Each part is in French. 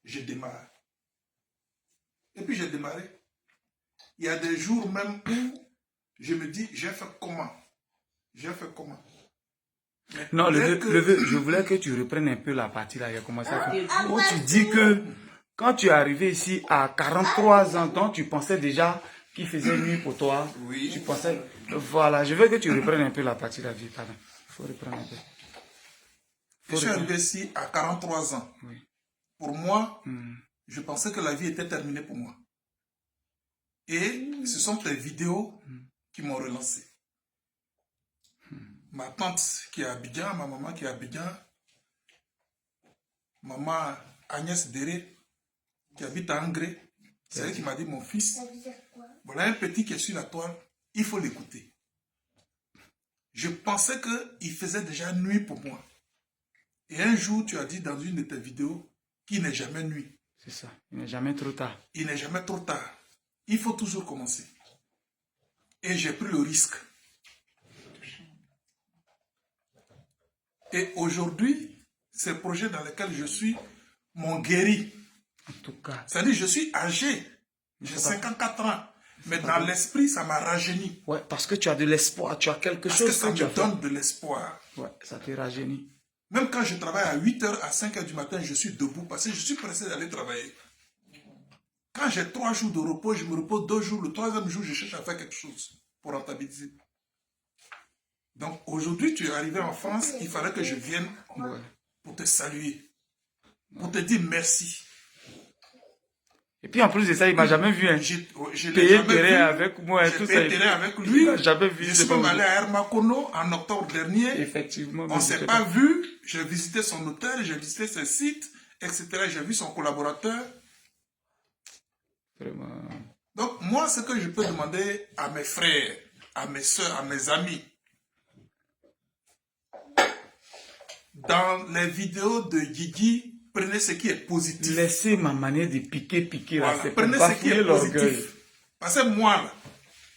je démarre. Et puis j'ai démarré. Il y a des jours même où je me dis, j'ai fait comment? J'ai fait comment? Mais non, je voulais que tu reprennes un peu la partie là. Il a commencé à faire. Où tu dis que quand tu es arrivé ici à 43 ans, donc tu pensais déjà qu'il faisait nuit pour toi. Oui. Tu pensais. Voilà, je veux que tu reprennes un peu la partie là. Pardon. Il faut reprendre un peu. Je suis arrivé ici à 43 ans. Oui. Pour moi, je pensais que la vie était terminée pour moi. Et ce sont tes vidéos qui m'ont relancé. Ma tante qui est à Abidjan, ma maman qui est à Abidjan, maman Agnès Déré qui habite à Angré, c'est elle qui m'a dit, mon fils, voilà un petit qui est sur la toile, il faut l'écouter. Je pensais qu'il faisait déjà nuit pour moi. Et un jour, tu as dit dans une de tes vidéos qu'il n'est jamais nuit. C'est ça, il n'est jamais trop tard. Il n'est jamais trop tard. Il faut toujours commencer. Et j'ai pris le risque. Et aujourd'hui, ces projets dans lesquels je suis m'ont guéri. En tout cas. C'est-à-dire, je suis âgé. J'ai 54 ans. Mais dans l'esprit, ça m'a rajeuni. Ouais, parce que tu as de l'espoir, tu as quelque chose que ça me donne de l'espoir. Ouais, ça te rajeunit. Même quand je travaille à 8h, à 5h du matin, je suis debout parce que je suis pressé d'aller travailler. Quand j'ai 3 jours de repos, je me repose 2 jours. Le 3e jour, je cherche à faire quelque chose pour rentabiliser. Donc aujourd'hui, tu es arrivé en France, il fallait que je vienne pour te saluer, pour te dire merci. Et puis en plus de ça, il ne m'a jamais vu. Hein. J'ai payé terrain avec moi. J'ai payé terrain avec lui. Jamais vu. Je suis même allé à Hermakono en octobre dernier. Effectivement. On ne s'est pas vu. J'ai visité son hôtel, j'ai visité ses sites, etc. J'ai vu son collaborateur. Vraiment. Donc moi, ce que je peux demander à mes frères, à mes soeurs, à mes amis, dans les vidéos de Guigui, prenez ce qui est positif. Laissez ma manière de piquer là. Voilà. Prenez ce qui est positif. Parce que moi, là,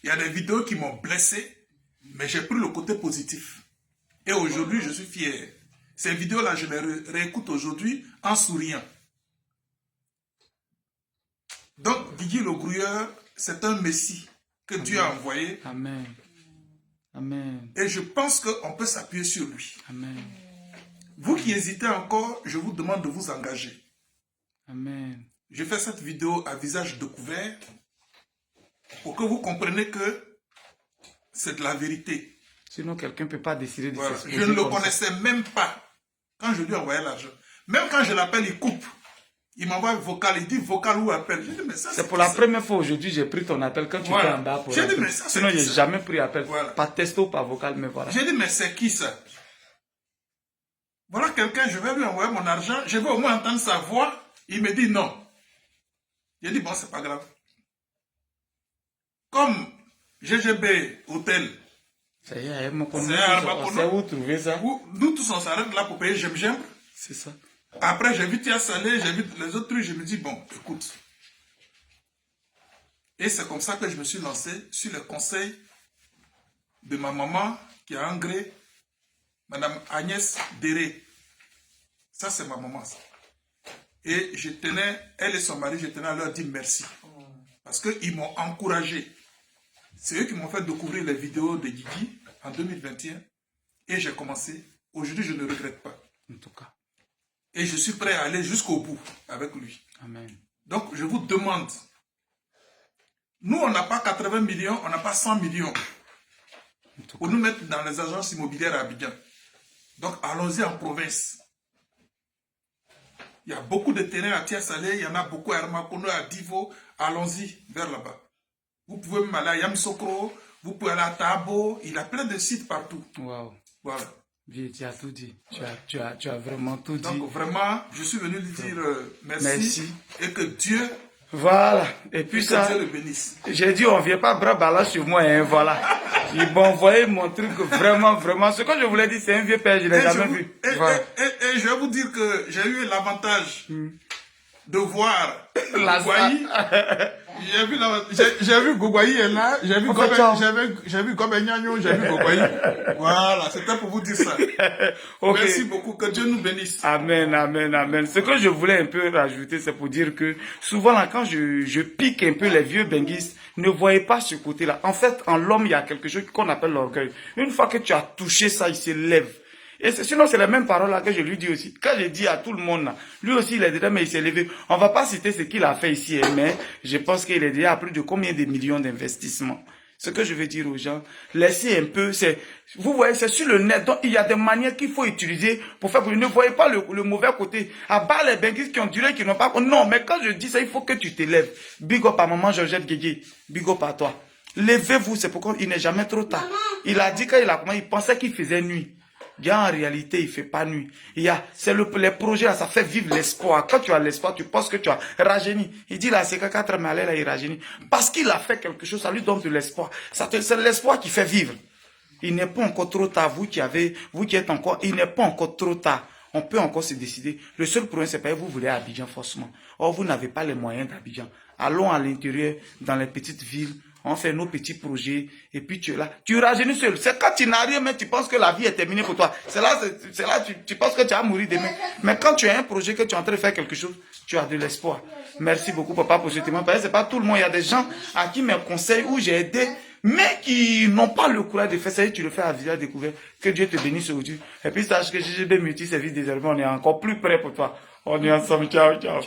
il y a des vidéos qui m'ont blessé, mais j'ai pris le côté positif. Et aujourd'hui, je suis fier. Ces vidéos-là, je les réécoute aujourd'hui en souriant. Donc, Guigui le Grouilleur, c'est un messie que Dieu a envoyé. Amen. Amen. Et je pense qu'on peut s'appuyer sur lui. Amen. Vous qui hésitez encore, je vous demande de vous engager. Amen. Je fais cette vidéo à visage découvert pour que vous compreniez que c'est de la vérité. Sinon, quelqu'un ne peut pas décider de s'exposer. Je ne le connaissais même pas quand je lui envoyais l'argent. Même quand je l'appelle, il coupe. Il m'envoie un vocal, il dit vocal ou appel. Je dis, mais ça, c'est pour la première fois aujourd'hui j'ai pris ton appel quand tu étais en bas. J'ai dit, mais ça, sinon, je n'ai jamais pris appel. Voilà. Pas texto, pas vocal, mais voilà. J'ai dit, mais c'est qui ça? Voilà quelqu'un, je vais lui envoyer mon argent, je vais au moins entendre sa voix. Il me dit non. J'ai dit, bon, c'est pas grave. Comme GGB Hôtel. Ça y est, c'est où trouver ça? Nous tous, on s'arrête là pour payer J'aime. C'est ça. Après, j'ai vu Tia Salé, j'ai vu les autres trucs, je me dis, bon, écoute. Et c'est comme ça que je me suis lancé sur les conseils de ma maman qui a Angré, Madame Agnès Déré. Ça, c'est ma maman. Ça. Et je tenais, elle et son mari, je tenais à leur dire merci. Parce qu'ils m'ont encouragé. C'est eux qui m'ont fait découvrir les vidéos de Guigui en 2021. Et j'ai commencé. Aujourd'hui, je ne regrette pas. En tout cas. Et je suis prêt à aller jusqu'au bout avec lui. Amen. Donc, je vous demande. Nous, on n'a pas 80 millions, on n'a pas 100 millions. Pour nous mettre dans les agences immobilières à Abidjan. Donc, allons-y en province. Il y a beaucoup de terrains à Tia-Salé, il y en a beaucoup à Hermakono, à Divo. Allons-y vers là-bas. Vous pouvez même aller à Yamsokro, vous pouvez aller à Tabo. Il y a plein de sites partout. Wow. Voilà. Oui, tu as tout dit. Tu as vraiment tout dit. Donc, vraiment, je suis venu lui dire merci. Et que Dieu... Voilà. Et puis ça, j'ai dit, on ne vient pas bras ballants sur moi, hein, voilà. Ils m'ont envoyé mon truc vraiment. Ce que je voulais dire, c'est un vieux père, je ne l'ai jamais vu. Et je vais vous dire que j'ai eu l'avantage de voir Gouaï. J'ai vu Gouaï est là, j'ai vu Gobegnanon, j'ai vu Gouaï. Voilà, c'était pour vous dire ça. Okay. Merci beaucoup, que Dieu nous bénisse. Amen, amen, amen. Ce que je voulais un peu rajouter, c'est pour dire que souvent là, quand je pique un peu les vieux benguistes, ne voyez pas ce côté-là. En fait, en l'homme, il y a quelque chose qu'on appelle l'orgueil. Une fois que tu as touché ça, il se lève. Et sinon, c'est la même parole là que je lui dis aussi. Quand je dis à tout le monde là, lui aussi il est dedans, mais il s'est levé. On va pas citer ce qu'il a fait ici, mais je pense qu'il est déjà à plus de combien de millions d'investissements. Ce que je veux dire aux gens, laissez un peu, vous voyez, c'est sur le net, donc il y a des manières qu'il faut utiliser pour faire, ne voyez pas le mauvais côté. À part les benguistes qui ont duré, qui n'ont pas, non, mais quand je dis ça, il faut que tu te lèves. Big up à maman Georgette Guégué, big up à toi. Levez-vous, c'est pourquoi il n'est jamais trop tard. Il a dit quand il pensait qu'il faisait nuit. Bien, en réalité, il fait pas nuit. C'est les projets là, ça fait vivre l'espoir. Quand tu as l'espoir, tu penses que tu as rajeuni. Il dit là, c'est que 4 mais là, il rajeunit. Parce qu'il a fait quelque chose, ça lui donne de l'espoir. C'est l'espoir qui fait vivre. Il n'est pas encore trop tard. Vous qui êtes encore, il n'est pas encore trop tard. On peut encore se décider. Le seul problème, c'est pas que vous voulez Abidjan forcément. Or, vous n'avez pas les moyens d'Abidjan. Allons à l'intérieur, dans les petites villes. On fait nos petits projets, et puis tu es là. Tu rajeunis seul. C'est quand tu n'as rien, mais tu penses que la vie est terminée pour toi. C'est là tu penses que tu vas mourir demain. Mais quand tu as un projet, que tu es en train de faire quelque chose, tu as de l'espoir. Merci beaucoup, papa, pour ce témoignage. Parce que c'est pas tout le monde. Il y a des gens à qui mes conseils, où j'ai aidé, mais qui n'ont pas le courage de faire ça. Et tu le fais à visage découvert. Que Dieu te bénisse aujourd'hui. Et puis sache que GGB Multi Service désormais, on est encore plus près pour toi. On est ensemble. Ciao, ciao.